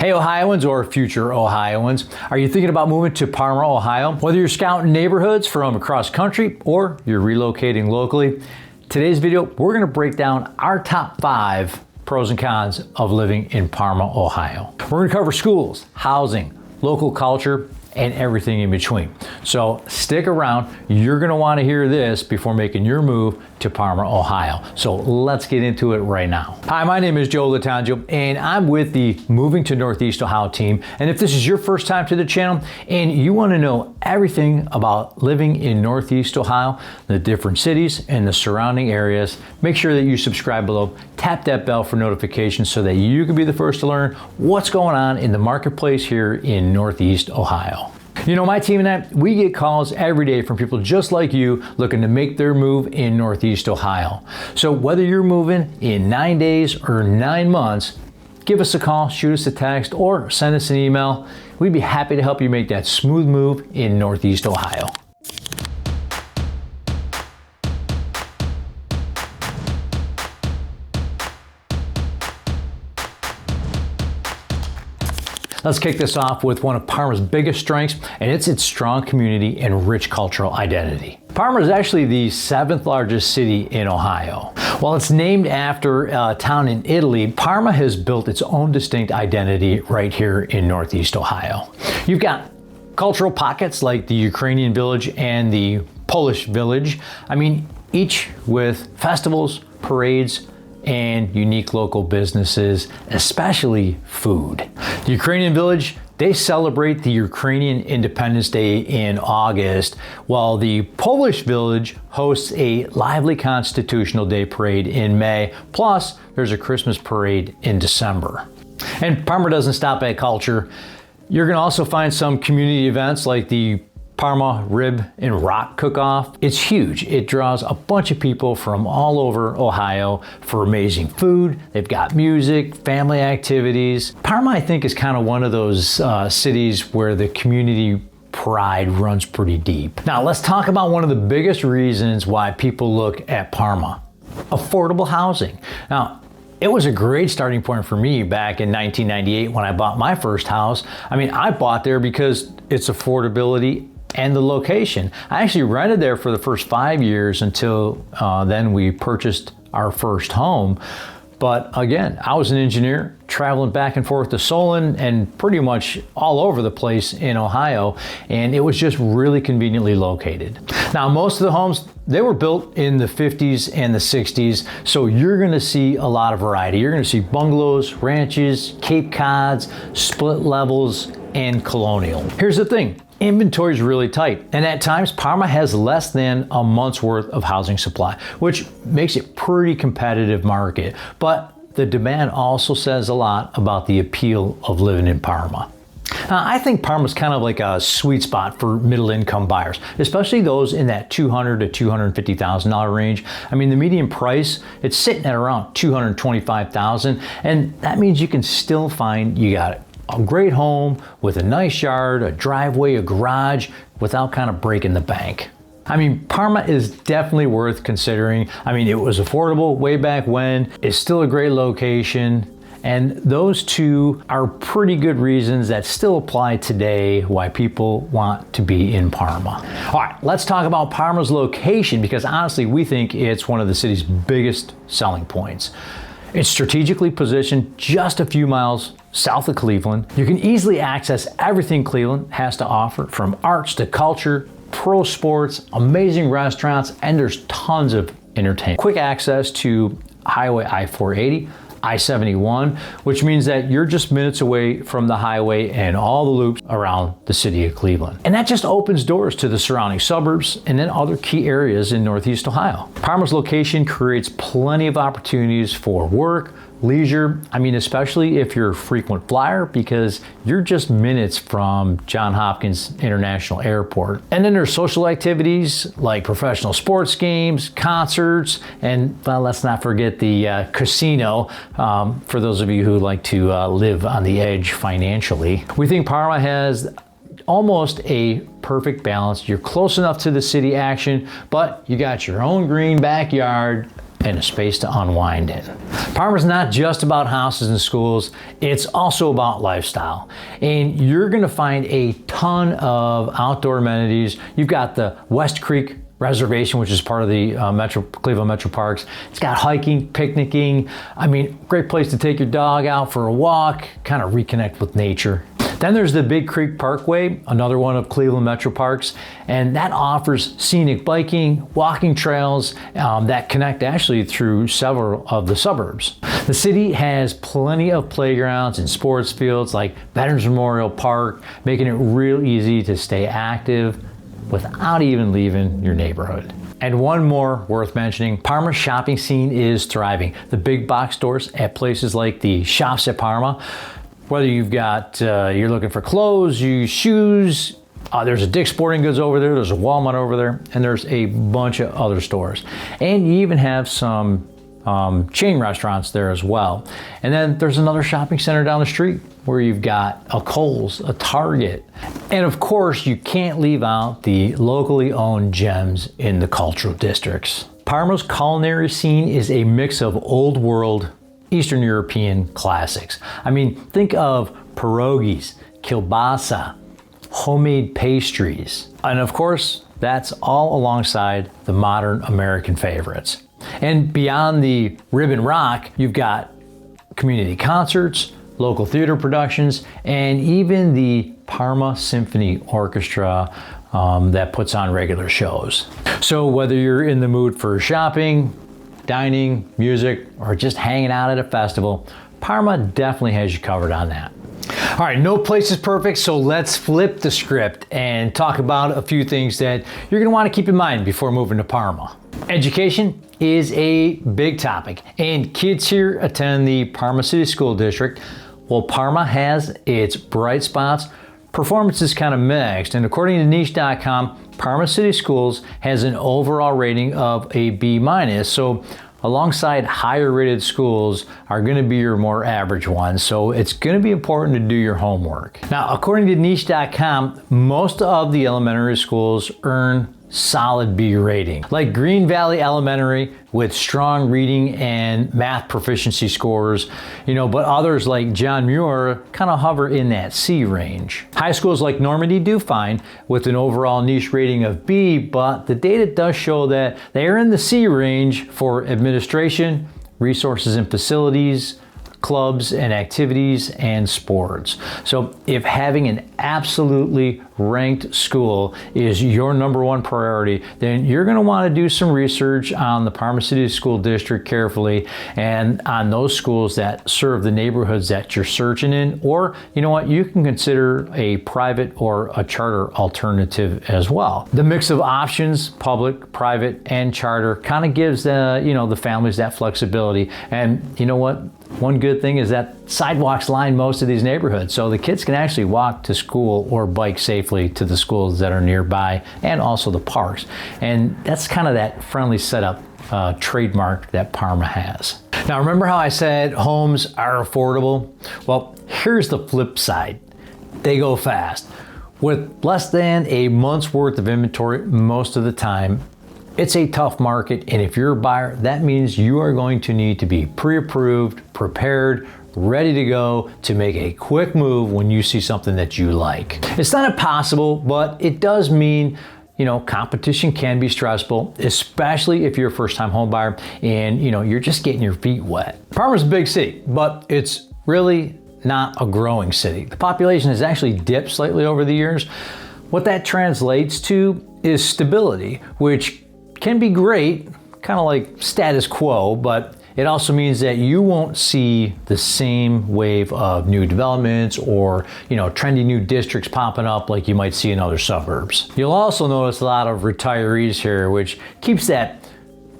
Hey Ohioans or future Ohioans, are you thinking about moving to Parma, Ohio? Whether you're scouting neighborhoods from across country or you're relocating locally, today's video, we're gonna break down our top 5 pros and cons of living in Parma, Ohio. We're gonna cover schools, housing, local culture, and everything in between. So stick around, you're gonna wanna hear this before making your move to Parma, Ohio. So let's get into it right now. Hi, my name is Joe Latangio, and I'm with the Moving to Northeast Ohio team. And if this is your first time to the channel and you wanna know everything about living in Northeast Ohio, the different cities and the surrounding areas, make sure that you subscribe below, tap that bell for notifications so that you can be the first to learn what's going on in the marketplace here in Northeast Ohio. You know, my team and I, we get calls every day from people just like you looking to make their move in Northeast Ohio. So whether you're moving in 9 days or 9 months, give us a call, shoot us a text, or send us an email. We'd be happy to help you make that smooth move in Northeast Ohio. Let's kick this off with one of Parma's biggest strengths, and it's its strong community and rich cultural identity. Parma is actually the 7th largest city in Ohio. While it's named after a town in Italy, Parma has built its own distinct identity right here in Northeast Ohio. You've got cultural pockets like the Ukrainian village and the Polish village. I mean, each with festivals, parades, and unique local businesses, especially food. The Ukrainian village, they celebrate the Ukrainian Independence Day in August, while the Polish village hosts a lively Constitutional Day parade in May, plus there's a Christmas parade in December. And Parma doesn't stop at culture. You're gonna also find some community events like the Parma Rib and Rock Cook-Off. It's huge. It draws a bunch of people from all over Ohio for amazing food. They've got music, family activities. Parma, I think, is kind of one of those cities where the community pride runs pretty deep. Now, let's talk about one of the biggest reasons why people look at Parma: affordable housing. Now, it was a great starting point for me back in 1998 when I bought my first house. I mean, I bought there because it's affordability and the location. I actually rented there for the first 5 years until then we purchased our first home. But again, I was an engineer traveling back and forth to Solon and pretty much all over the place in Ohio, and it was just really conveniently located. Now, most of the homes, they were built in the 50s and the 60s, so you're gonna see a lot of variety. You're gonna see bungalows, ranches, Cape Cods, split levels, and colonial. Here's the thing. Inventory is really tight, and at times Parma has less than a month's worth of housing supply, which makes it pretty competitive market. But the demand also says a lot about the appeal of living in Parma. I think Parma is kind of like a sweet spot for middle-income buyers, especially those in that $200,000 to $250,000 range. I mean, the median price, it's sitting at around $225,000, and that means you can still find you got a great home with a nice yard, a driveway, a garage, without kind of breaking the bank. I mean, Parma is definitely worth considering. I mean, it was affordable way back when. It's still a great location. And those two are pretty good reasons that still apply today why people want to be in Parma. All right, let's talk about Parma's location, because honestly, we think it's one of the city's biggest selling points. It's strategically positioned just a few miles south of Cleveland. You can easily access everything Cleveland has to offer, from arts to culture, pro sports, amazing restaurants, and there's tons of entertainment. Quick access to Highway I-480, I-71, which means that you're just minutes away from the highway and all the loops around the city of Cleveland. And that just opens doors to the surrounding suburbs and then other key areas in Northeast Ohio. Parma's location creates plenty of opportunities for work, leisure, I mean, especially if you're a frequent flyer, because you're just minutes from Johns Hopkins International Airport. And then there's social activities like professional sports games, concerts, and well, let's not forget the casino, for those of you who like to live on the edge financially. We think Parma has almost a perfect balance. You're close enough to the city action, but you got your own green backyard and a space to unwind in. Parma's not just about houses and schools, it's also about lifestyle. And you're gonna find a ton of outdoor amenities. You've got the West Creek Reservation, which is part of the Cleveland Metro Parks. It's got hiking, picnicking. I mean, great place to take your dog out for a walk, kind of reconnect with nature. Then there's the Big Creek Parkway, another one of Cleveland Metro Parks, and that offers scenic biking, walking trails that connect actually through several of the suburbs. The city has plenty of playgrounds and sports fields like Veterans Memorial Park, making it real easy to stay active without even leaving your neighborhood. And one more worth mentioning, Parma's shopping scene is thriving. The big box stores at places like the Shops at Parma, whether you've got, you're looking for clothes, shoes, there's a Dick's Sporting Goods over there, there's a Walmart over there, and there's a bunch of other stores. And you even have some chain restaurants there as well. And then there's another shopping center down the street where you've got a Kohl's, a Target. And of course, you can't leave out the locally owned gems in the cultural districts. Parma's culinary scene is a mix of old world, Eastern European classics. I mean, think of pierogies, kielbasa, homemade pastries. And of course, that's all alongside the modern American favorites. And beyond the rib and rock, you've got community concerts, local theater productions, and even the Parma Symphony Orchestra that puts on regular shows. So whether you're in the mood for shopping, dining, music, or just hanging out at a festival, Parma definitely has you covered on that. All right, no place is perfect, so let's flip the script and talk about a few things that you're gonna wanna keep in mind before moving to Parma. Education is a big topic, and kids here attend the Parma City School District. While Parma has its bright spots, performance is kind of mixed, and according to niche.com, Parma City Schools has an overall rating of a B-, so alongside higher rated schools are going to be your more average ones, so it's going to be important to do your homework. Now, according to niche.com, most of the elementary schools earn solid B rating, like Green Valley Elementary with strong reading and math proficiency scores, but others like John Muir kind of hover in that C range. High schools like Normandy do fine with an overall niche rating of B, but the data does show that they are in the C range for administration, resources and facilities, clubs and activities, and sports. So if having an absolutely ranked school is your number one priority, then you're going to want to do some research on the Parma City School District carefully and on those schools that serve the neighborhoods that you're searching in, or you can consider a private or a charter alternative as well. The mix of options, public, private, and charter, kind of gives the families that flexibility. And one good thing is that sidewalks line most of these neighborhoods, so the kids can actually walk to school or bike safely to the schools that are nearby and also the parks. And that's kind of that friendly setup trademark that Parma has. Now, remember how I said homes are affordable? Well, here's the flip side. They go fast. With less than a month's worth of inventory most of the time, it's a tough market, and if you're a buyer, that means you are going to need to be pre-approved, prepared, ready to go to make a quick move when you see something that you like. It's not impossible, but it does mean competition can be stressful, especially if you're a first-time home buyer and you're just getting your feet wet. Parma's a big city, but it's really not a growing city. The population has actually dipped slightly over the years. What that translates to is stability, which can be great, kind of like status quo, but it also means that you won't see the same wave of new developments or, trendy new districts popping up like you might see in other suburbs. You'll also notice a lot of retirees here, which keeps that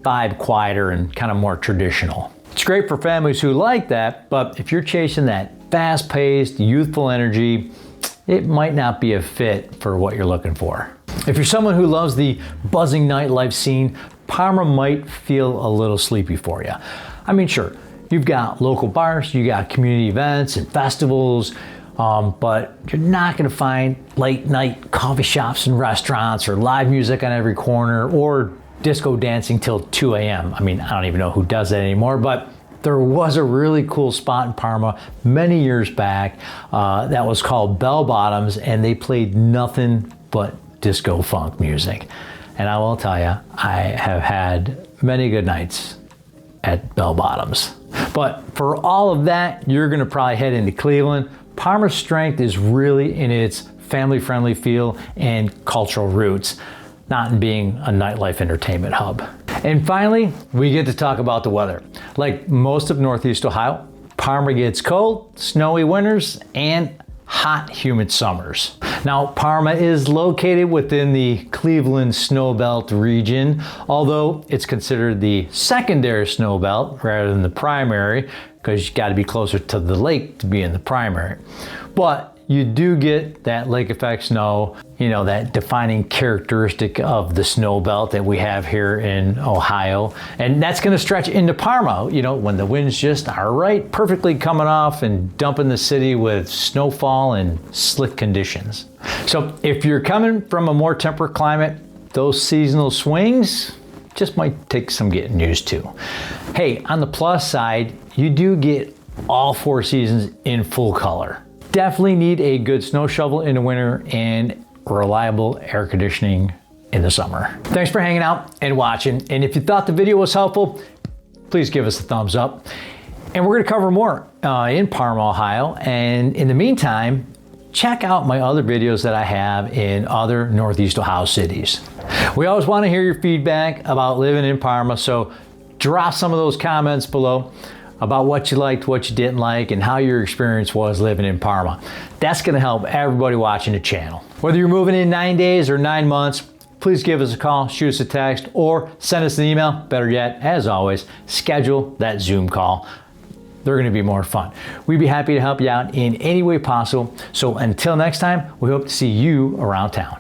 vibe quieter and kind of more traditional. It's great for families who like that, but if you're chasing that fast-paced, youthful energy, it might not be a fit for what you're looking for. If you're someone who loves the buzzing nightlife scene, Parma might feel a little sleepy for you. I mean, sure, you've got local bars, you got community events and festivals, but you're not going to find late night coffee shops and restaurants or live music on every corner or disco dancing till 2 a.m. I mean, I don't even know who does that anymore, but there was a really cool spot in Parma many years back that was called Bell Bottoms, and they played nothing but disco funk music. And I will tell you, I have had many good nights at Bell Bottoms. But for all of that, you're gonna probably head into Cleveland. Parma's strength is really in its family-friendly feel and cultural roots, not in being a nightlife entertainment hub. And finally, we get to talk about the weather. Like most of Northeast Ohio, Parma gets cold, snowy winters, and hot, humid summers. Now, Parma is located within the Cleveland Snowbelt region, although it's considered the secondary snowbelt rather than the primary, because you got to be closer to the lake to be in the primary. But you do get that lake effect snow, you know, that defining characteristic of the snow belt that we have here in Ohio. And that's gonna stretch into Parma, you know, when the winds just are right, perfectly coming off and dumping the city with snowfall and slick conditions. So if you're coming from a more temperate climate, those seasonal swings just might take some getting used to. Hey, on the plus side, you do get all 4 seasons in full color. Definitely need a good snow shovel in the winter and reliable air conditioning in the summer. Thanks for hanging out and watching. And if you thought the video was helpful, please give us a thumbs up. And we're gonna cover more in Parma, Ohio. And in the meantime, check out my other videos that I have in other Northeast Ohio cities. We always wanna hear your feedback about living in Parma, so drop some of those comments below about what you liked, what you didn't like, and how your experience was living in Parma. That's gonna help everybody watching the channel. Whether you're moving in 9 days or 9 months, please give us a call, shoot us a text, or send us an email. Better yet, as always, schedule that Zoom call. They're gonna be more fun. We'd be happy to help you out in any way possible. So until next time, we hope to see you around town.